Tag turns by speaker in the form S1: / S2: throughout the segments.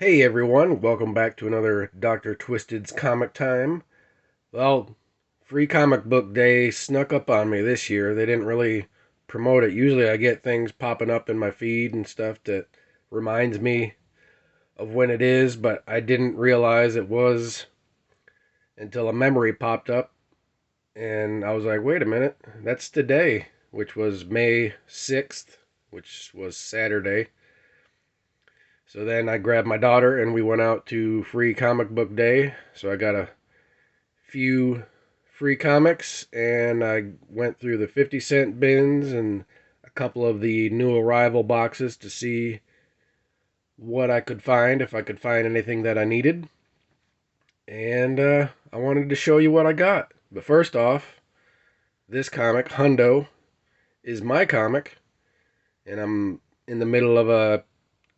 S1: Hey everyone, welcome back to another Dr. Twisted's Comic Time. Well, Free Comic Book Day snuck up on me this year. They didn't really promote it. Usually I get things popping up in my feed and stuff that reminds me of when it is, but I didn't realize it was until a memory popped up and I was like, wait a minute, that's today, which was May 6th, which was Saturday. So then I grabbed my daughter and we went out to Free Comic Book Day. So I got a few free comics and I went through the 50-cent bins and a couple of the new arrival boxes to see what I could find, if I could find anything that I needed. And I wanted to show you what I got. But first off, this comic, Hundo, is my comic. And I'm in the middle of a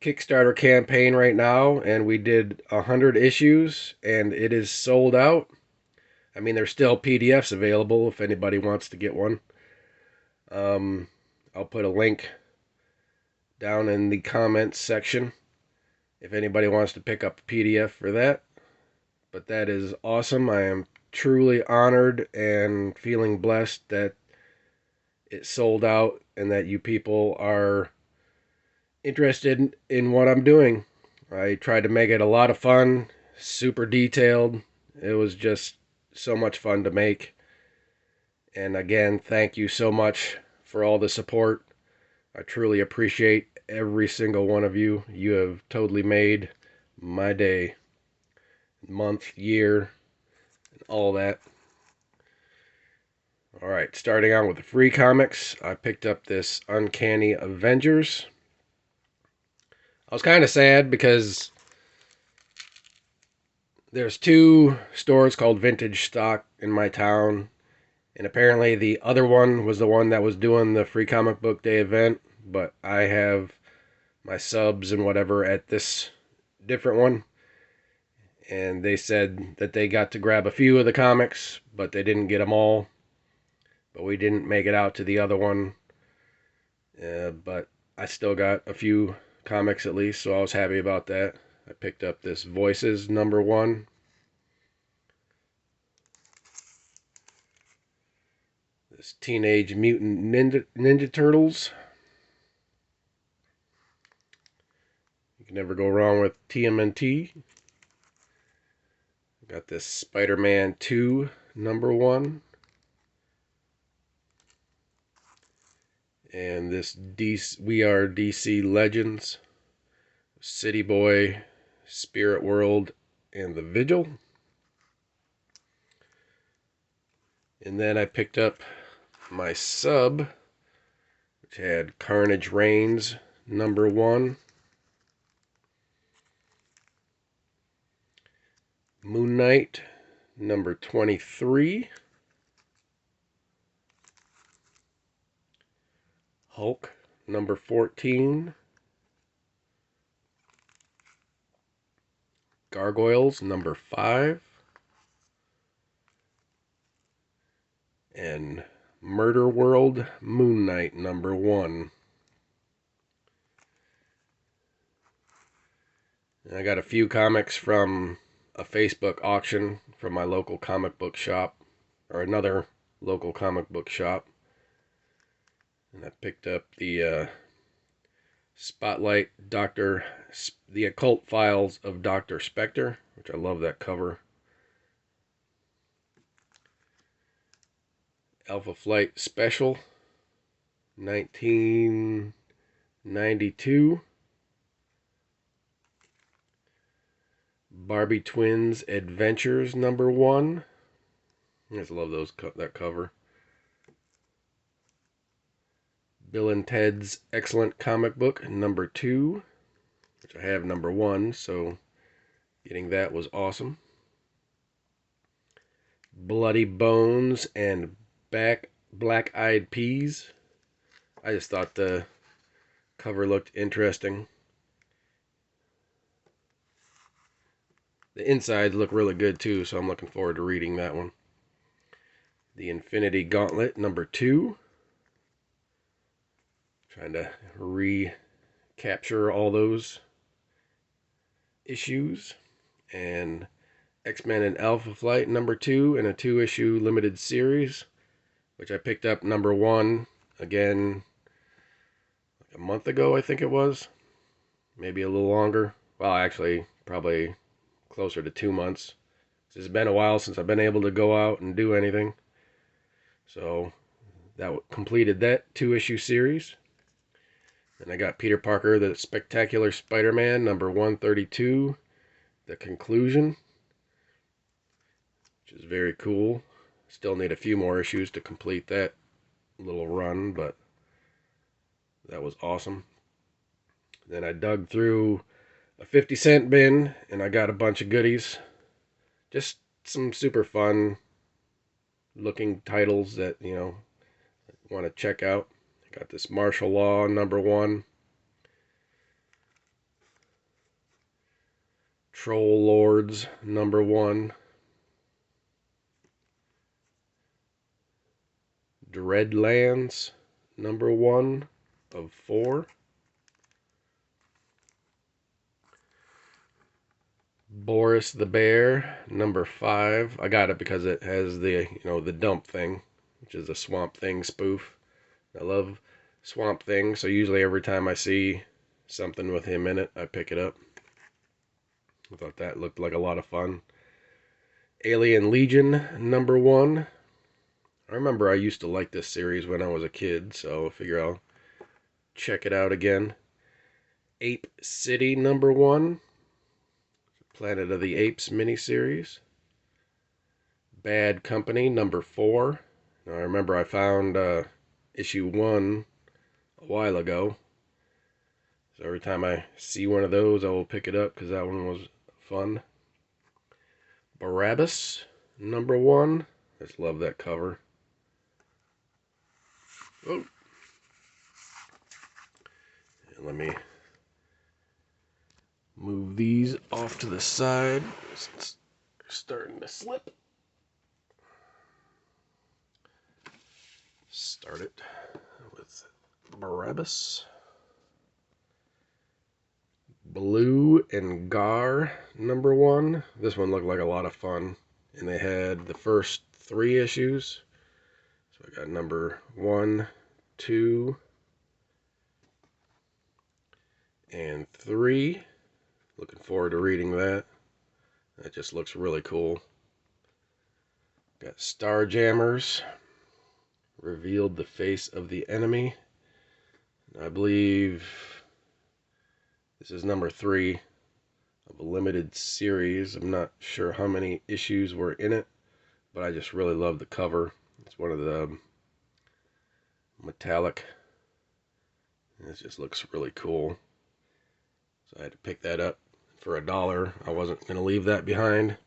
S1: Kickstarter campaign right now, and we did 100 issues, and it is sold out. I mean, there's still PDFs available if anybody wants to get one. Um, I'll put a link down in the comments section if anybody wants to pick up a PDF for that. But that is awesome. I am truly honored and feeling blessed that it sold out and that you people are interested in what I'm doing. I tried to make it a lot of fun, super detailed. It was just so much fun to make. And again, thank you so much for all the support. I truly appreciate every single one of you. You have totally made my day, month, year, and all that. All right, starting out with the free comics, I picked up this Uncanny Avengers. I was kind of sad because there's two stores called Vintage Stock in my town, and apparently the other one was the one that was doing the free comic book day event, but I have my subs and whatever at this different one, and they said that they got to grab a few of the comics, but they didn't get them all. But we didn't make it out to the other one, but I still got a few comics at least, so I was happy about that. I picked up this Voices #1. This Teenage Mutant Ninja Turtles. You can never go wrong with TMNT. Got this Spider-Man 2 #1. And this We Are DC Legends, City Boy, Spirit World, and The Vigil. And then I picked up my sub, which had Carnage Reigns #1, Moon Knight #23, Hulk #14, Gargoyles #5, and Murder World Moon Knight #1. And I got a few comics from a Facebook auction from my local comic book shop, or another local comic book shop. And I picked up the Spotlight the Occult Files of Dr. Spectre, which I love that cover. Alpha Flight Special, 1992. Barbie Twins Adventures #1. I just love that cover. Bill and Ted's Excellent Comic Book #2, which I have #1, so getting that was awesome. Bloody Bones and Black Eyed Peas. I just thought the cover looked interesting. The insides look really good too, so I'm looking forward to reading that one. The Infinity Gauntlet #2. Trying to recapture all those. issues, and X-Men and Alpha Flight #2 in a 2-issue limited series, which I picked up #1 again like a month ago, I think it was. Maybe a little longer. Well, actually, probably closer to 2 months. It's been a while since I've been able to go out and do anything. So that completed that 2-issue series. And I got Peter Parker, the Spectacular Spider-Man, #132, the conclusion, which is very cool. Still need a few more issues to complete that little run, but that was awesome. Then I dug through a 50-cent bin, and I got a bunch of goodies. Just some super fun looking titles that, want to check out. I got this Martial Law #1, Troll Lords #1, Dreadlands #1 of 4, Boris the Bear #5. I got it because it has the dump thing, which is a Swamp Thing spoof. I love Swamp Thing, so usually every time I see something with him in it, I pick it up. I thought that looked like a lot of fun. Alien Legion #1. I remember I used to like this series when I was a kid, so I figure I'll check it out again. Ape City #1. Planet of the Apes miniseries. Bad Company #4. Now, I remember I found issue 1 a while ago. So every time I see one of those, I will pick it up because that one was fun. Barabbas #1. I just love that cover. Oh. And let me move these off to the side. It's starting to slip. Start it with Barabbas. Blue and Gar #1. This one looked like a lot of fun. And they had the first 3 issues. So I got #1, 2, and 3. Looking forward to reading that. That just looks really cool. Got Starjammers. Revealed the face of the enemy. I believe this is #3 of a limited series. I'm not sure how many issues were in it, but I just really love the cover. It's one of the metallic. It just looks really cool. So I had to pick that up for $1. I wasn't going to leave that behind.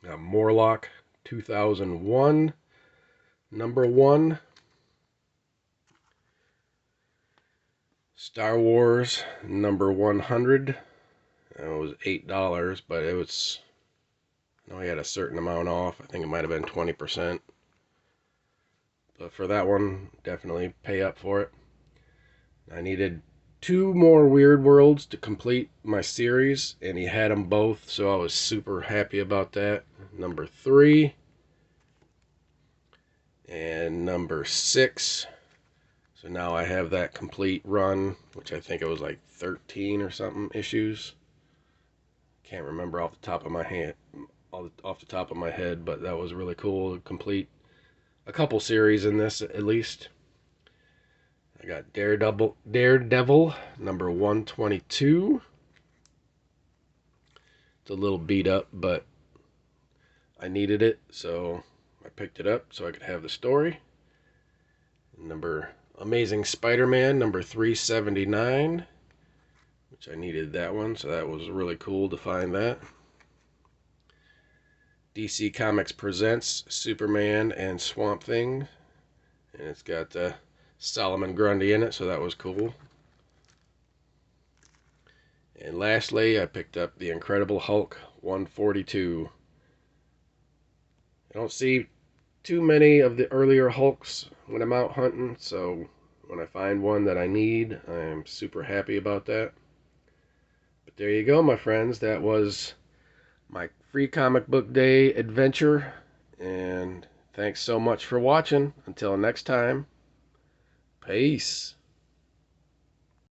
S1: Got Morlock 2001 #1. Star Wars #100. It was $8, but I know he had a certain amount off. I think it might have been 20%. But for that one, definitely pay up for it. I needed 2 more Weird Worlds to complete my series, and he had them both, so I was super happy about that. #3 and #6. So now I have that complete run, which I think it was like 13 or something issues. Can't remember off the top of my head, but that was really cool to complete a couple series in this at least. I got Daredevil #122. It's a little beat up, but I needed it, so I picked it up so I could have the story. Amazing Spider-Man #379, which I needed that one, so that was really cool to find that. DC Comics Presents Superman and Swamp Thing, and it's got Solomon Grundy in it, so that was cool. And lastly, I picked up The Incredible Hulk 142. I don't see too many of the earlier Hulks when I'm out hunting, so when I find one that I need, I'm super happy about that. But there you go, my friends. That was my free comic book day adventure. And thanks so much for watching. Until next time, peace.